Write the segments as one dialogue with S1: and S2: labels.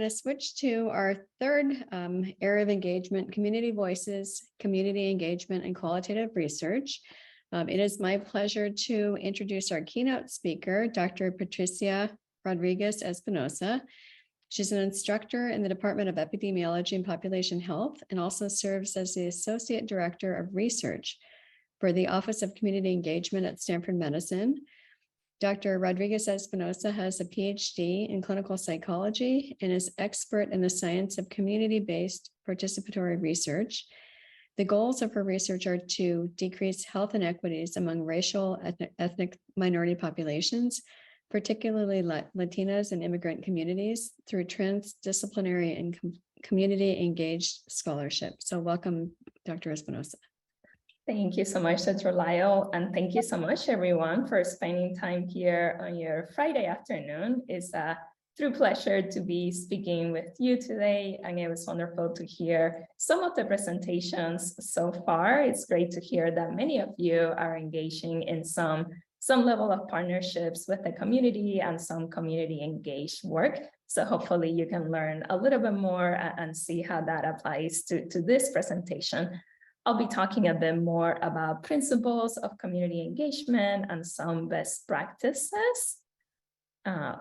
S1: To switch to our third area of engagement, community voices, community engagement, and qualitative research. It is my pleasure to introduce our keynote speaker, Dr. Patricia Rodriguez Espinosa. She's an instructor in the Department of Epidemiology and Population Health, and also serves as the Associate Director of Research for the Office of Community Engagement at Stanford Medicine. Dr. Rodriguez Espinosa has a PhD in clinical psychology and is expert in the science of community-based participatory research. The goals of her research are to decrease health inequities among racial, ethnic minority populations, particularly Latinas and immigrant communities, through transdisciplinary and community-engaged scholarship. So welcome, Dr. Espinosa.
S2: Thank you so much, Dr. Lyle, and thank you so much, everyone, for spending time here on your Friday afternoon. It's a true pleasure to be speaking with you today, and it was wonderful to hear some of the presentations so far. It's great to hear that many of you are engaging in some level of partnerships with the community and some community engaged work. So hopefully you can learn a little bit more and see how that applies to this presentation. I'll be talking a bit more about principles of community engagement and some best practices.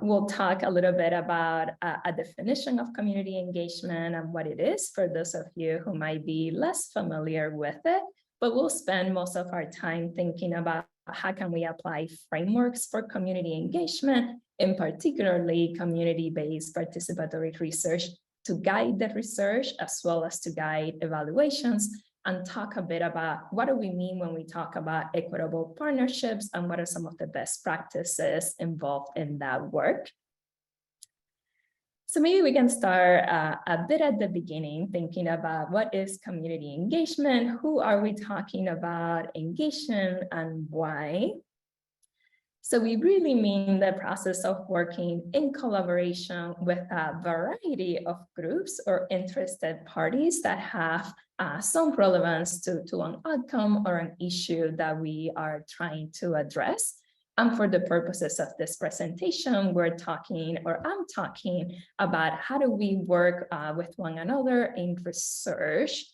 S2: We'll talk a little bit about a definition of community engagement and what it is for those of you who might be less familiar with it, but we'll spend most of our time thinking about how can we apply frameworks for community engagement, in particularly community-based participatory research, to guide the research as well as to guide evaluations, and talk a bit about what do we mean when we talk about equitable partnerships and what are some of the best practices involved in that work. So maybe we can start a bit at the beginning, thinking about what is community engagement, who are we talking about engagement, and why? So we really mean the process of working in collaboration with a variety of groups or interested parties that have some relevance to an outcome or an issue that we are trying to address. And for the purposes of this presentation, we're talking, or I'm talking about how do we work with one another in research.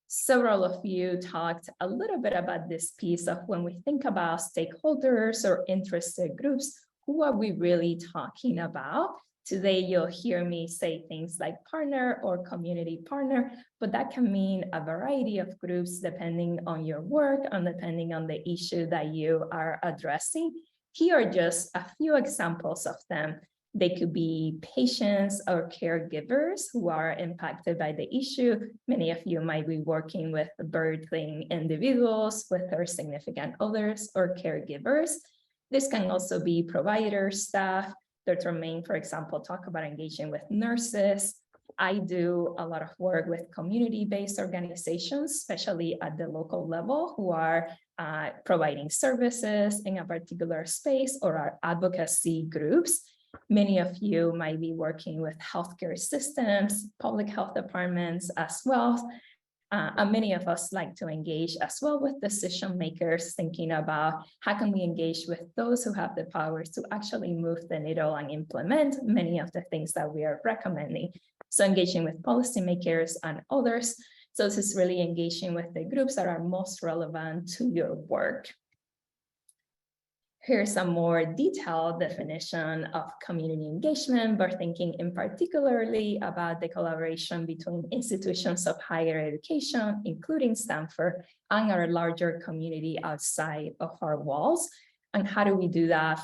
S2: Several of you talked a little bit about this piece of when we think about stakeholders or interested groups, who are we really talking about? Today, you'll hear me say things like partner or community partner, but that can mean a variety of groups depending on your work and depending on the issue that you are addressing. Here are just a few examples of them. They could be patients or caregivers who are impacted by the issue. Many of you might be working with birthing individuals, with their significant others or caregivers. This can also be providers, staff. Dr. Main, for example, talk about engaging with nurses. I do a lot of work with community-based organizations, especially at the local level, who are providing services in a particular space or are advocacy groups. Many of you might be working with healthcare systems, public health departments as well. And many of us like to engage as well with decision makers, thinking about how can we engage with those who have the powers to actually move the needle and implement many of the things that we are recommending. So engaging with policymakers and others. So this is really engaging with the groups that are most relevant to your work. Here's a more detailed definition of community engagement. We're thinking in particularly about the collaboration between institutions of higher education, including Stanford, and our larger community outside of our walls. And how do we do that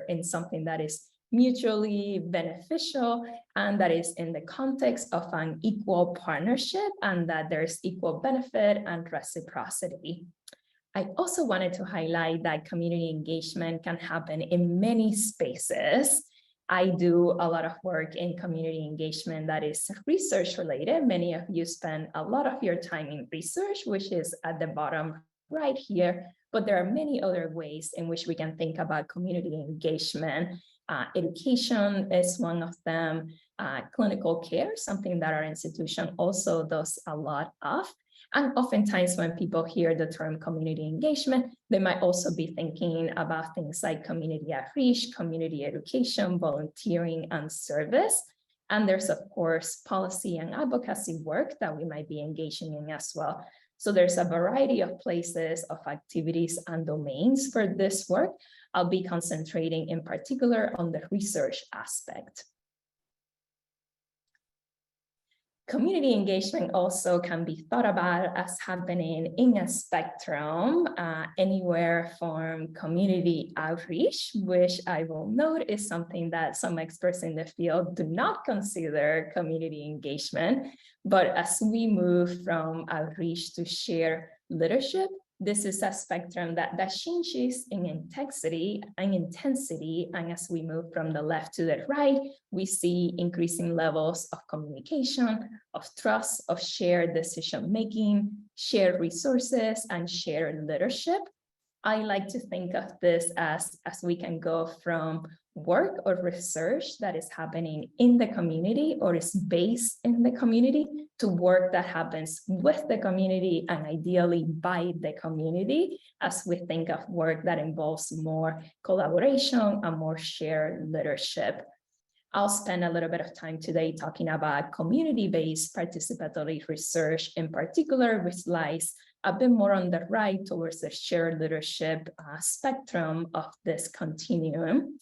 S2: in something that is mutually beneficial and that is in the context of an equal partnership and that there's equal benefit and reciprocity. I also wanted to highlight that community engagement can happen in many spaces. I do a lot of work in community engagement that is research related. Many of you spend a lot of your time in research, which is at the bottom right here, but there are many other ways in which we can think about community engagement. Education is one of them, clinical care, something that our institution also does a lot of. And oftentimes when people hear the term community engagement, they might also be thinking about things like community outreach, community education, volunteering, and service. And there's, of course, policy and advocacy work that we might be engaging in as well. So there's a variety of places, of activities and domains for this work. I'll be concentrating in particular on the research aspect. Community engagement also can be thought about as happening in a spectrum, anywhere from community outreach, which I will note is something that some experts in the field do not consider community engagement. But as we move from outreach to shared leadership, this is a spectrum that changes in intensity, and as we move from the left to the right, we see increasing levels of communication, of trust, of shared decision-making, shared resources, and shared leadership. I like to think of this as we can go from work or research that is happening in the community or is based in the community to work that happens with the community and ideally by the community, as we think of work that involves more collaboration and more shared leadership. I'll spend a little bit of time today talking about community-based participatory research in particular, which lies a bit more on the right towards the shared leadership spectrum of this continuum.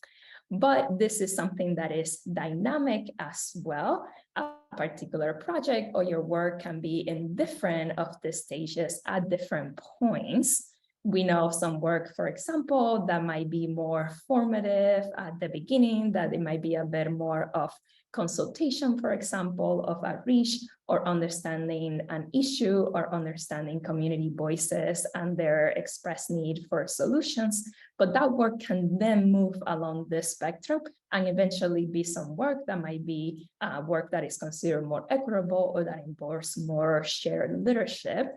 S2: But this is something that is dynamic as well. A particular project or your work can be in different of the stages at different points. We know of some work, for example, that might be more formative at the beginning, that it might be a bit more of consultation, for example, of outreach or understanding an issue or understanding community voices and their expressed need for solutions. But that work can then move along this spectrum and eventually be some work that might be work that is considered more equitable or that involves more shared leadership.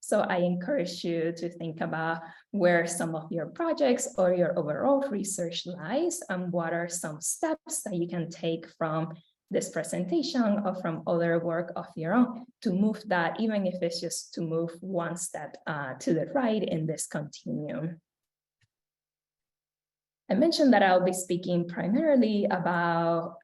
S2: So I encourage you to think about where some of your projects or your overall research lies and what are some steps that you can take from this presentation or from other work of your own to move that, even if it's just to move one step to the right in this continuum. I mentioned that I'll be speaking primarily about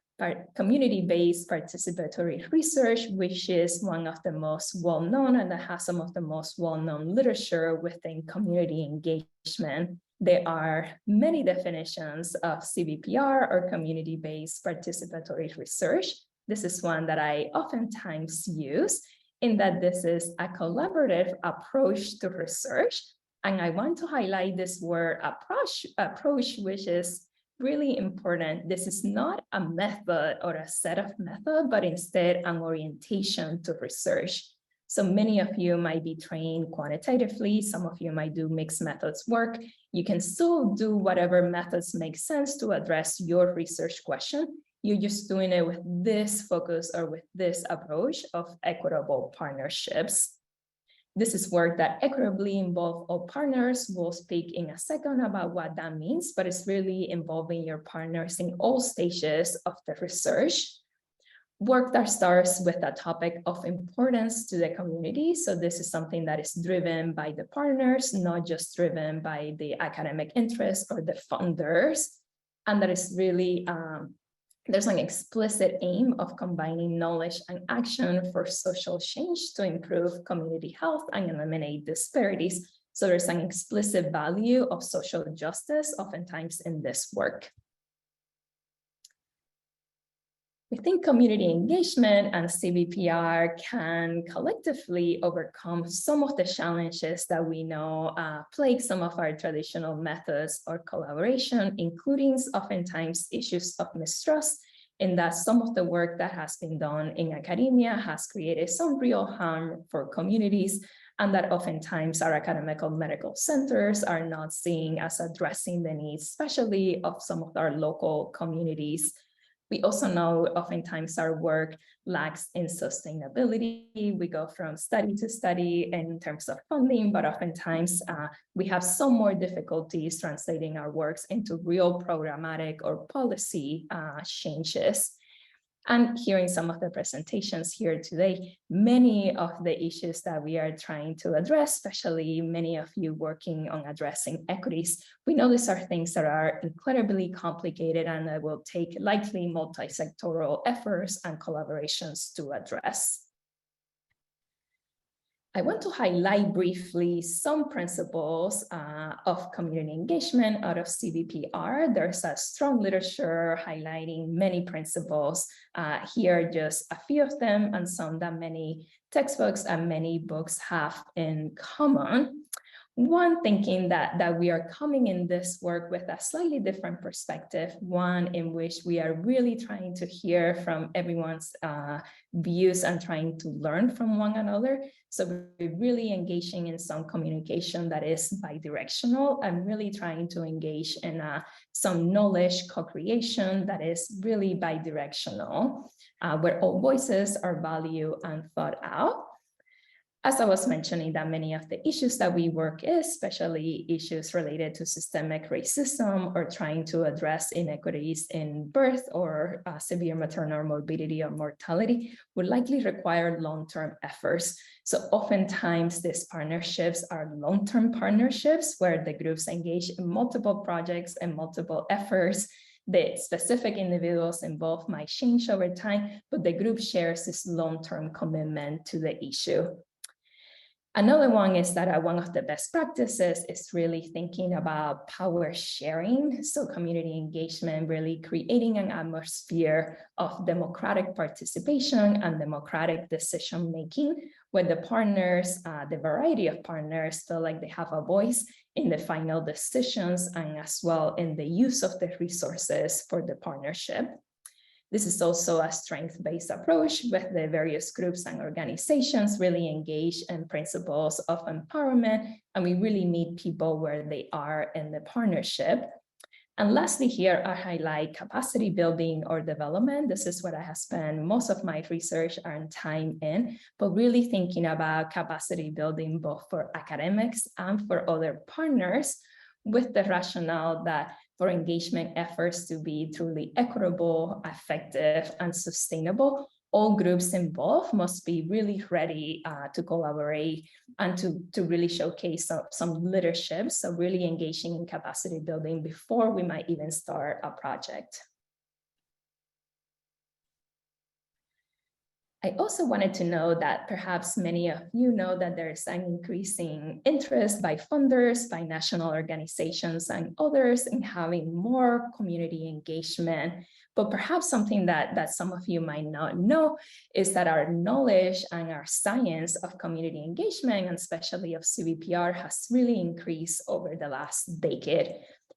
S2: community-based participatory research, which is one of the most well-known and that has some of the most well-known literature within community engagement. There are many definitions of CBPR or community-based participatory research. This is one that I oftentimes use in that this is a collaborative approach to research. And I want to highlight this word approach, which is really important. This is not a method or a set of methods, but instead an orientation to research. So many of you might be trained quantitatively. Some of you might do mixed methods work. You can still do whatever methods make sense to address your research question. You're just doing it with this focus or with this approach of equitable partnerships. This is work that equitably involves all partners. We'll speak in a second about what that means, but it's really involving your partners in all stages of the research. Work that starts with a topic of importance to the community. So this is something that is driven by the partners, not just driven by the academic interests or the funders. And that is really, there's an explicit aim of combining knowledge and action for social change to improve community health and eliminate disparities. So there's an explicit value of social justice oftentimes in this work. We think community engagement and CBPR can collectively overcome some of the challenges that we know plague some of our traditional methods or collaboration, including oftentimes issues of mistrust, in that some of the work that has been done in academia has created some real harm for communities, and that oftentimes our academic medical centers are not seeing as addressing the needs, especially of some of our local communities. We also know oftentimes our work lacks in sustainability. We go from study to study in terms of funding, but oftentimes we have some more difficulties translating our works into real programmatic or policy changes. And hearing some of the presentations here today, many of the issues that we are trying to address, especially many of you working on addressing equities, we know these are things that are incredibly complicated and that will take likely multi-sectoral efforts and collaborations to address. I want to highlight briefly some principles of community engagement out of CVPR. There's a strong literature highlighting many principles. Here are just a few of them and some that many textbooks and many books have in common. One, thinking that we are coming in this work with a slightly different perspective, one in which we are really trying to hear from everyone's views and trying to learn from one another. So we're really engaging in some communication that is bidirectional and really trying to engage in some knowledge co-creation that is really bidirectional, where all voices are valued and thought out. As I was mentioning, that many of the issues that we work is, especially issues related to systemic racism or trying to address inequities in birth or severe maternal morbidity or mortality, would likely require long-term efforts. So oftentimes these partnerships are long-term partnerships where the groups engage in multiple projects and multiple efforts. The specific individuals involved might change over time, but the group shares this long-term commitment to the issue. Another one is that one of the best practices is really thinking about power sharing. So community engagement, really creating an atmosphere of democratic participation and democratic decision-making, where the partners, the variety of partners feel like they have a voice in the final decisions and as well in the use of the resources for the partnership. This is also a strength-based approach with the various groups and organizations really engage in principles of empowerment, and we really meet people where they are in the partnership. And lastly here, I highlight capacity building or development. This is what I have spent most of my research and time in, but really thinking about capacity building both for academics and for other partners with the rationale that for engagement efforts to be truly equitable, effective, and sustainable, all groups involved must be really ready to collaborate and to really showcase some leadership. So really engaging in capacity building before we might even start a project. I also wanted to know that perhaps many of you know that there's an increasing interest by funders, by national organizations and others in having more community engagement. But perhaps something that some of you might not know is that our knowledge and our science of community engagement, and especially of CVPR, has really increased over the last decade.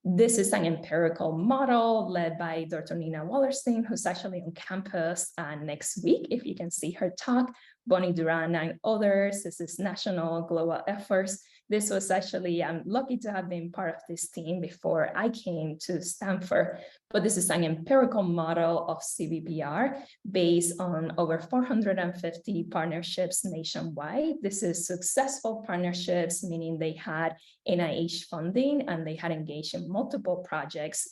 S2: This is an empirical model led by Dr. Nina Wallerstein, who's actually on campus next week, if you can see her talk, Bonnie Duran and others. This is national global efforts. This was actually, I'm lucky to have been part of this team before I came to Stanford, but this is an empirical model of CVPR based on over 450 partnerships nationwide. This is successful partnerships, meaning they had NIH funding and they had engaged in multiple projects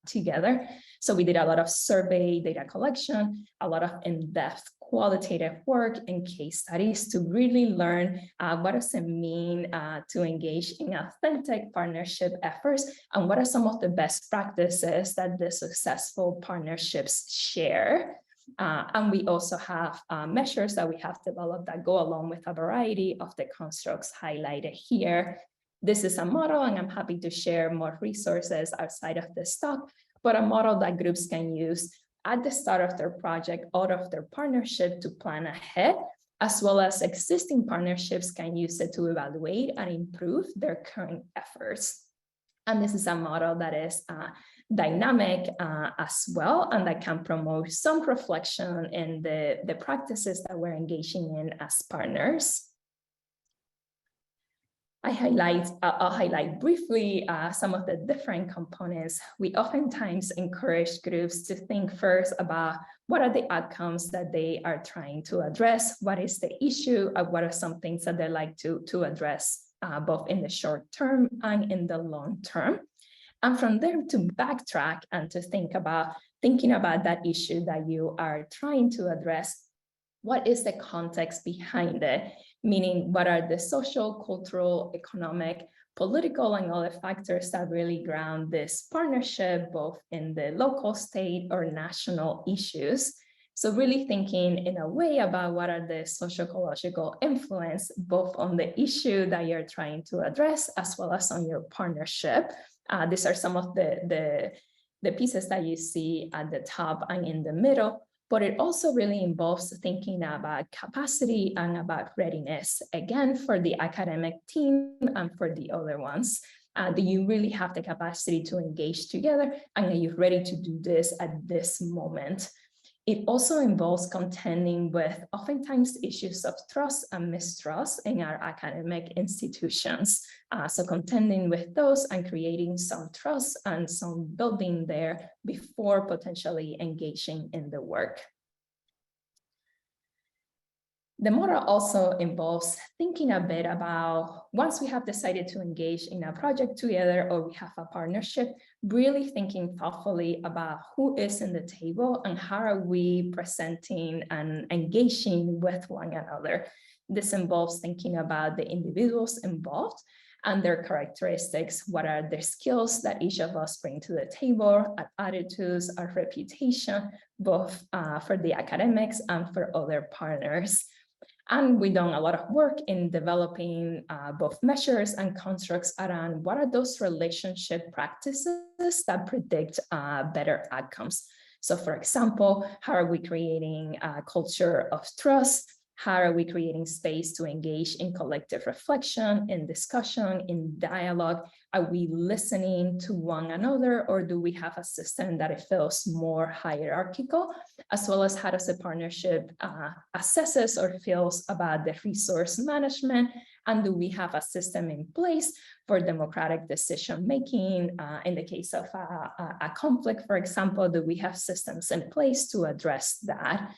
S2: together. So we did a lot of survey data collection, a lot of in-depth qualitative work and case studies to really learn what does it mean to engage in authentic partnership efforts and what are some of the best practices that the successful partnerships share. And we also have measures that we have developed that go along with a variety of the constructs highlighted here. This is a model, and I'm happy to share more resources outside of this talk, but a model that groups can use at the start of their project, out of their partnership to plan ahead, as well as existing partnerships can use it to evaluate and improve their current efforts. And this is a model that is dynamic as well, and that can promote some reflection in the practices that we're engaging in as partners. I'll highlight briefly some of the different components. We oftentimes encourage groups to think first about what are the outcomes that they are trying to address, what is the issue, what are some things that they like to address both in the short term and in the long term. And from there to backtrack and to think about thinking about that issue that you are trying to address, what is the context behind it? Meaning, what are the social, cultural, economic, political, and other factors that really ground this partnership, both in the local, state, or national issues? So really thinking in a way about what are the socio-ecological influence, both on the issue that you're trying to address, as well as on your partnership. These are some of the pieces that you see at the top and in the middle, but it also really involves thinking about capacity and about readiness, again, for the academic team and for the other ones. Do you really have the capacity to engage together, and are you ready to do this at this moment? It also involves contending with oftentimes issues of trust and mistrust in our academic institutions. So contending with those and creating some trust and some building there before potentially engaging in the work. The model also involves thinking a bit about, once we have decided to engage in a project together or we have a partnership, really thinking thoughtfully about who is in the table and how are we presenting and engaging with one another. This involves thinking about the individuals involved and their characteristics. What are their skills that each of us bring to the table, our attitudes, our reputation, both for the academics and for other partners. And we've done a lot of work in developing both measures and constructs around what are those relationship practices that predict better outcomes. So for example, how are we creating a culture of trust? How are we creating space to engage in collective reflection, in discussion, in dialogue? Are we listening to one another, or do we have a system that it feels more hierarchical? As well as how does a partnership assesses or feels about the resource management? And do we have a system in place for democratic decision-making? In the case of a conflict, for example, do we have systems in place to address that?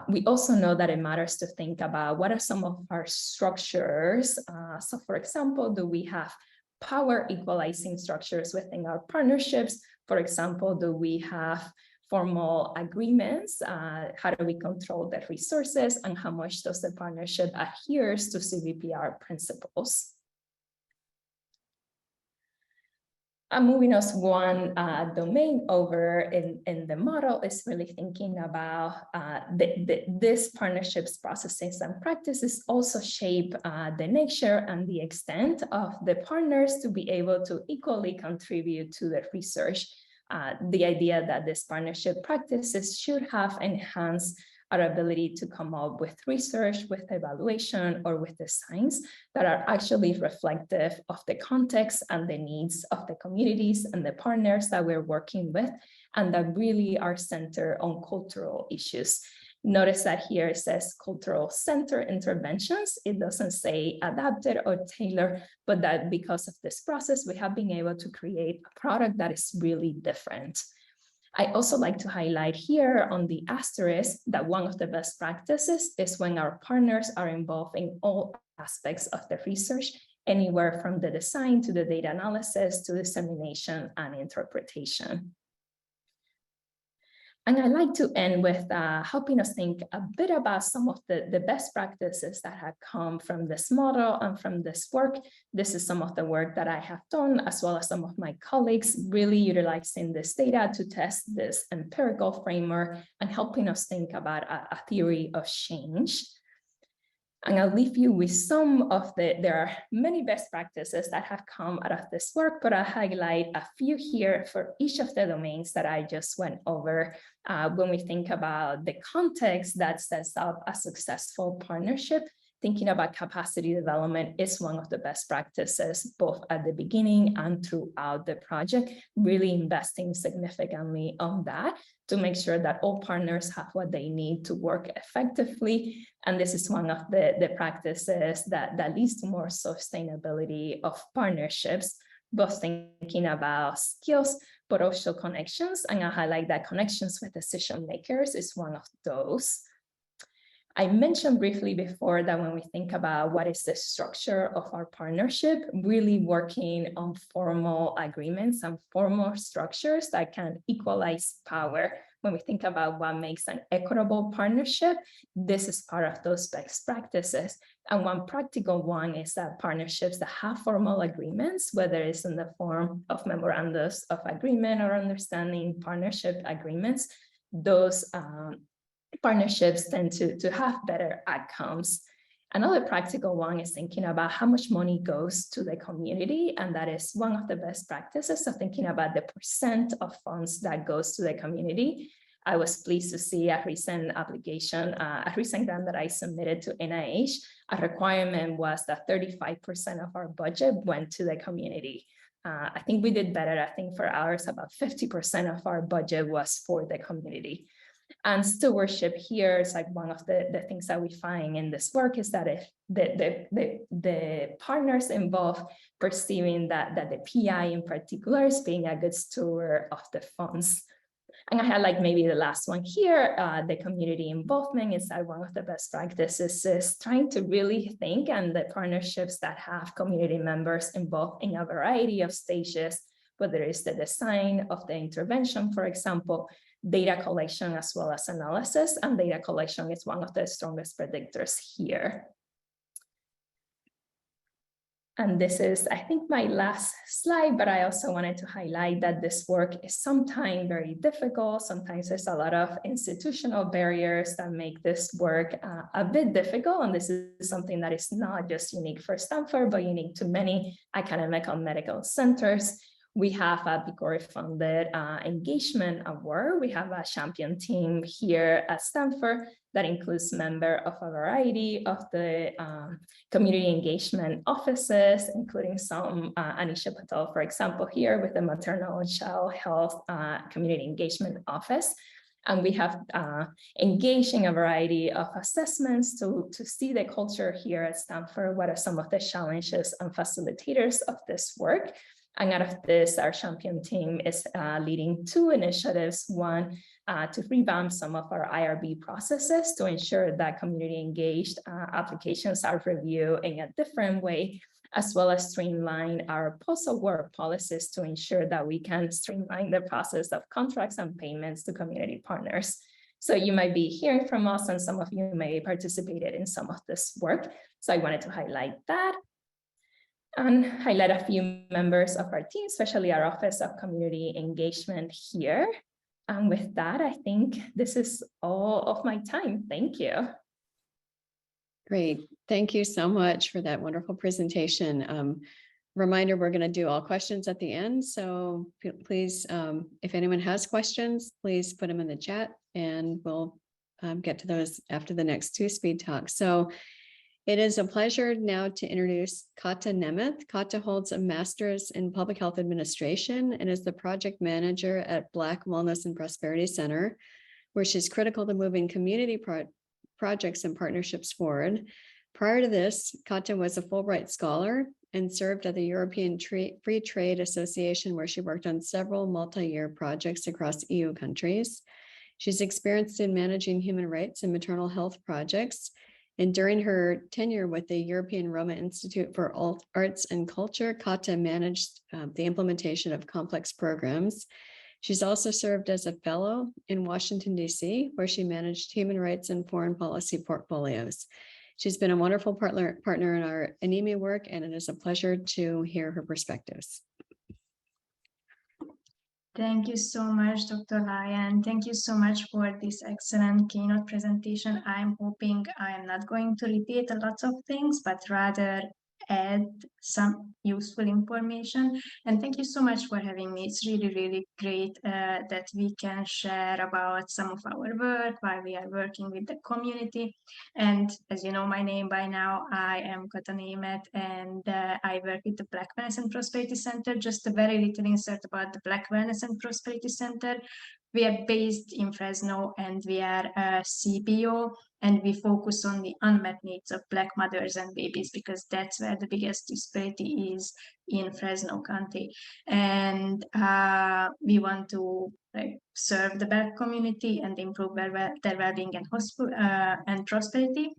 S2: We also know that it matters to think about what are some of our structures. So for example, do we have power equalizing structures within our partnerships? For example, do we have formal agreements? How do we control the resources, and how much does the partnership adheres to CVPR principles? I'm moving us one domain over in the model is really thinking about this partnerships processes and practices also shape the nature and the extent of the partners to be able to equally contribute to the research. The idea that this partnership practices should have enhanced our ability to come up with research, with evaluation, or with designs that are actually reflective of the context and the needs of the communities and the partners that we're working with, and that really are centered on cultural issues. Notice that here it says cultural center interventions. It doesn't say adapted or tailored, but that because of this process, we have been able to create a product that is really different. I also like to highlight here on the asterisk that one of the best practices is when our partners are involved in all aspects of the research, anywhere from the design to the data analysis to dissemination and interpretation. And I'd like to end with helping us think a bit about some of the best practices that have come from this model and from this work. This is some of the work that I have done, as well as some of my colleagues, really utilizing this data to test this empirical framework and helping us think about a theory of change. And I'll leave you with some of there are many best practices that have come out of this work, but I'll highlight a few here for each of the domains that I just went over. When we think about the context that sets up a successful partnership, thinking about capacity development is one of the best practices, both at the beginning and throughout the project, really investing significantly on that to make sure that all partners have what they need to work effectively. And this is one of the practices that leads to more sustainability of partnerships, both thinking about skills, but also connections. And I highlight that connections with decision makers is one of those. I mentioned briefly before that when we think about what is the structure of our partnership, really working on formal agreements and formal structures that can equalize power. When we think about what makes an equitable partnership, this is part of those best practices. And one practical one is that partnerships that have formal agreements, whether it's in the form of memorandums of agreement or understanding partnership agreements, those partnerships tend to have better outcomes. Another practical one is thinking about how much money goes to the community, and that is one of the best practices of thinking about the percent of funds that goes to the community. I was pleased to see a recent application, a recent grant that I submitted to NIH. A requirement was that 35% of our budget went to the community. I think we did better. I think for ours, about 50% of our budget was for the community. And stewardship here is like one of the things that we find in this work is that if the partners involved perceiving that the PI in particular is being a good steward of the funds. And I had like maybe the last one here, the community involvement is that one of the best practices is trying to really think, and the partnerships that have community members involved in a variety of stages, whether it's the design of the intervention, for example, data collection as well as analysis, and data collection is one of the strongest predictors here. And this is, I think, my last slide, but I also wanted to highlight that this work is sometimes very difficult. Sometimes there's a lot of institutional barriers that make this work a bit difficult. And this is something that is not just unique for Stanford, but unique to many academic and medical centers. We have a PCORI-funded engagement award. We have a champion team here at Stanford that includes members of a variety of the community engagement offices, including some, Anisha Patel, for example, here with the Maternal and Child Health Community Engagement Office. And we have engaged in a variety of assessments to see the culture here at Stanford. What are some of the challenges and facilitators of this work? And out of this, our champion team is leading two initiatives. One, to revamp some of our IRB processes to ensure that community engaged applications are reviewed in a different way, as well as streamline our post-award policies to ensure that we can streamline the process of contracts and payments to community partners. So you might be hearing from us, and some of you may have participated in some of this work. So I wanted to highlight that. And highlight a few members of our team, especially our Office of Community Engagement here. And with that, I think this is all of my time. Thank you.
S1: Great. Thank you so much for that wonderful presentation. Reminder, we're going to do all questions at the end. So please, if anyone has questions, please put them in the chat and we'll get to those after the next two speed talks. So it is a pleasure now to introduce Kata Nemeth. Kata holds a master's in public health administration and is the project manager at Black Wellness and Prosperity Center, where she's critical to moving community projects and partnerships forward. Prior to this, Kata was a Fulbright scholar and served at the European Free Trade Association, where she worked on several multi-year projects across EU countries. She's experienced in managing human rights and maternal health projects. And during her tenure with the European Roma Institute for Arts and Culture, Kata managed the implementation of complex programs. She's also served as a fellow in Washington, D.C., where she managed human rights and foreign policy portfolios. She's been a wonderful partner in our anemia work, and it is a pleasure to hear her perspectives.
S3: Thank you so much, Dr. Ryan. Thank you so much for this excellent keynote presentation. I'm hoping I'm not going to repeat a lot of things, but rather add some useful information. And thank you so much for having me. It's really, really great that we can share about some of our work while we are working with the community. And as you know my name by now, I am Kata Nemeth, and I work with the Black Wellness and Prosperity Center. Just a very little insert about the Black Wellness and Prosperity Center. We are based in Fresno, and we are a CBO and we focus on the unmet needs of Black mothers and babies, because that's where the biggest disparity is in Fresno County. And we want to serve the Black community and improve their well-being and prosperity.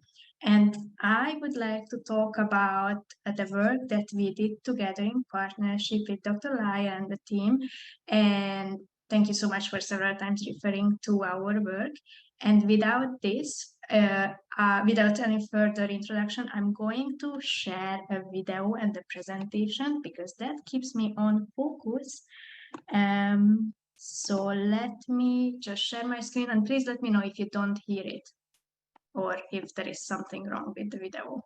S3: And I would like to talk about the work that we did together in partnership with Dr. Laya and the team. And thank you so much for several times referring to our work. And without this, without any further introduction, I'm going to share a video and the presentation, because that keeps me on focus. So let me just share my screen, and please let me know if you don't hear it or if there is something wrong with the video.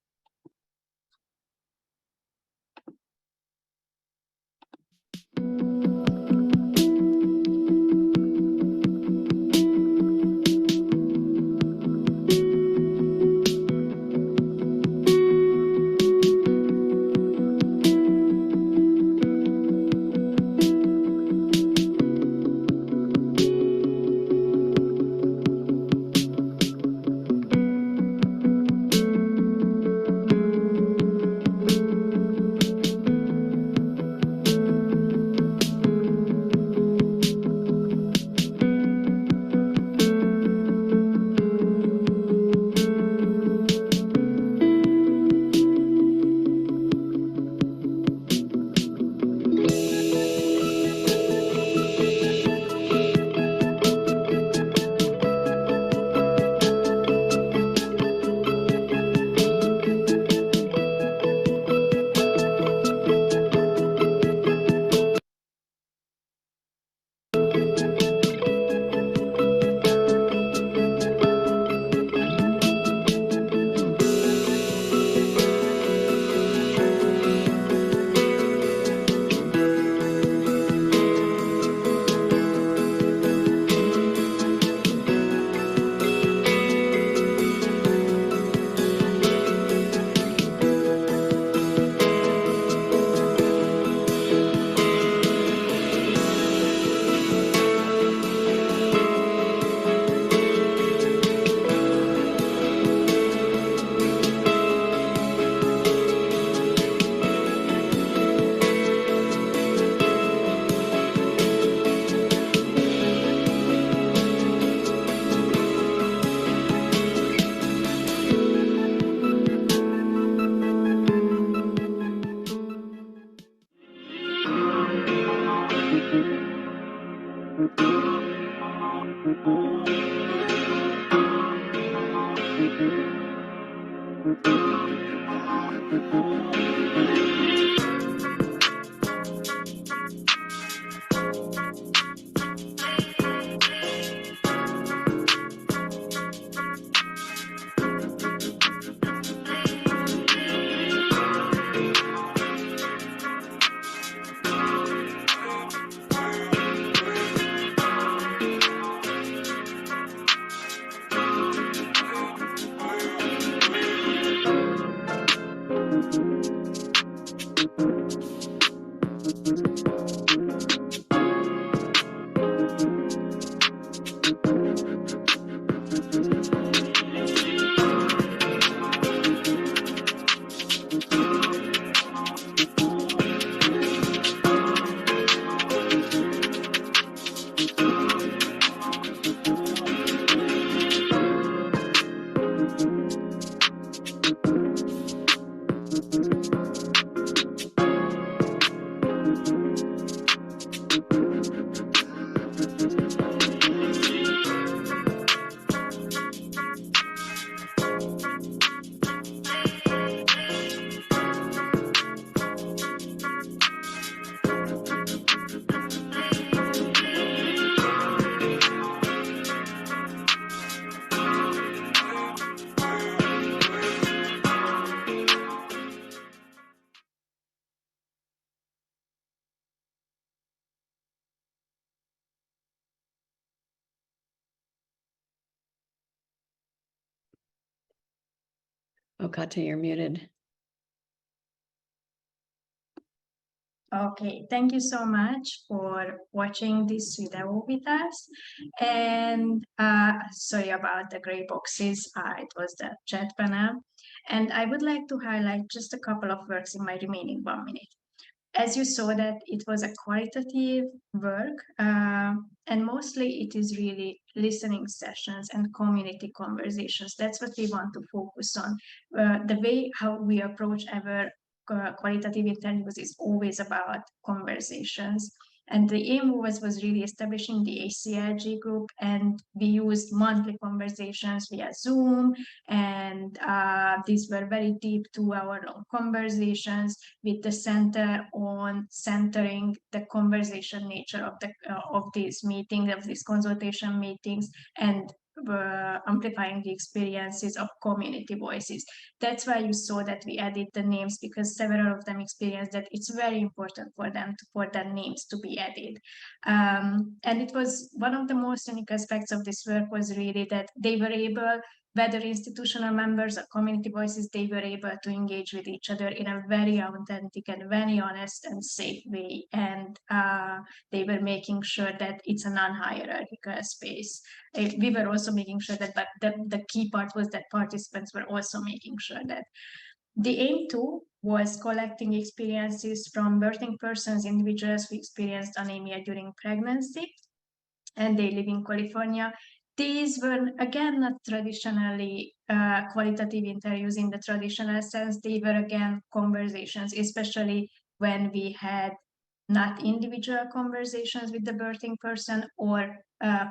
S1: Oh, Kata, you're muted.
S3: Okay, thank you so much for watching this video with us. And sorry about the gray boxes, it was the chat panel. And I would like to highlight just a couple of works in my remaining 1 minute. As you saw that it was a qualitative work, and mostly it is really listening sessions and community conversations. That's what we want to focus on. The way how we approach our qualitative interviews is always about conversations. And the aim was really establishing the ACLG group, and we used monthly conversations via Zoom, and these were very deep 2-hour-long conversations with the center on centering the conversation nature of these meetings, of these consultation meetings, and amplifying the experiences of community voices. That's why you saw that we added the names, because several of them experienced that it's very important for them for their names to be added. And it was one of the most unique aspects of this work was really that they were able, whether institutional members or community voices, they were able to engage with each other in a very authentic and very honest and safe way. And they were making sure that it's a non-hierarchical space. We were also making sure that, but the key part was that participants were also making sure that. The aim too was collecting experiences from birthing persons, individuals who experienced anemia during pregnancy, and they live in California. These were, again, not traditionally qualitative interviews in the traditional sense. They were, again, conversations, especially when we had not individual conversations with the birthing person or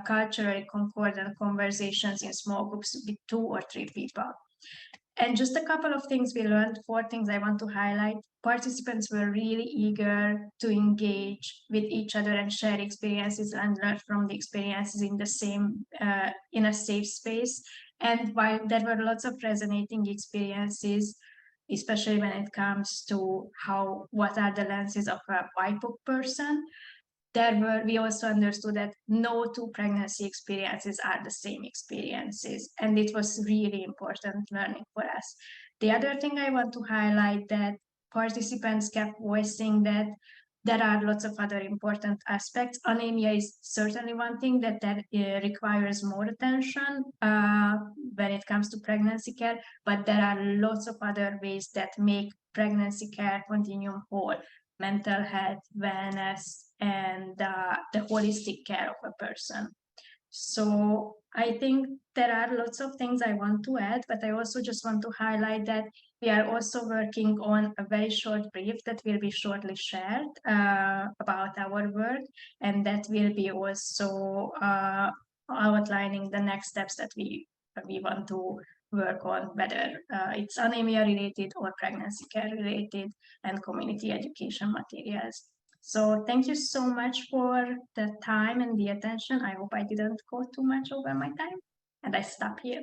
S3: culturally concordant conversations in small groups with 2 or 3 people. And just a couple of things we learned, 4 things I want to highlight. Participants were really eager to engage with each other and share experiences and learn from the experiences in the same, in a safe space. And while there were lots of resonating experiences, especially when it comes to what are the lenses of a BIPOC person, we also understood that no 2 pregnancy experiences are the same experiences, and it was really important learning for us. The other thing I want to highlight that participants kept voicing that there are lots of other important aspects. Anemia is certainly one thing that requires more attention when it comes to pregnancy care, but there are lots of other ways that make pregnancy care continuum whole. Mental health, wellness, and the holistic care of a person. So I think there are lots of things I want to add, but I also just want to highlight that we are also working on a very short brief that will be shortly shared about our work, and that will be also outlining the next steps that we want to work on, whether it's anemia related or pregnancy care related, and community education materials. So thank you so much for the time and the attention. I hope I didn't go too much over my time, and I stop here.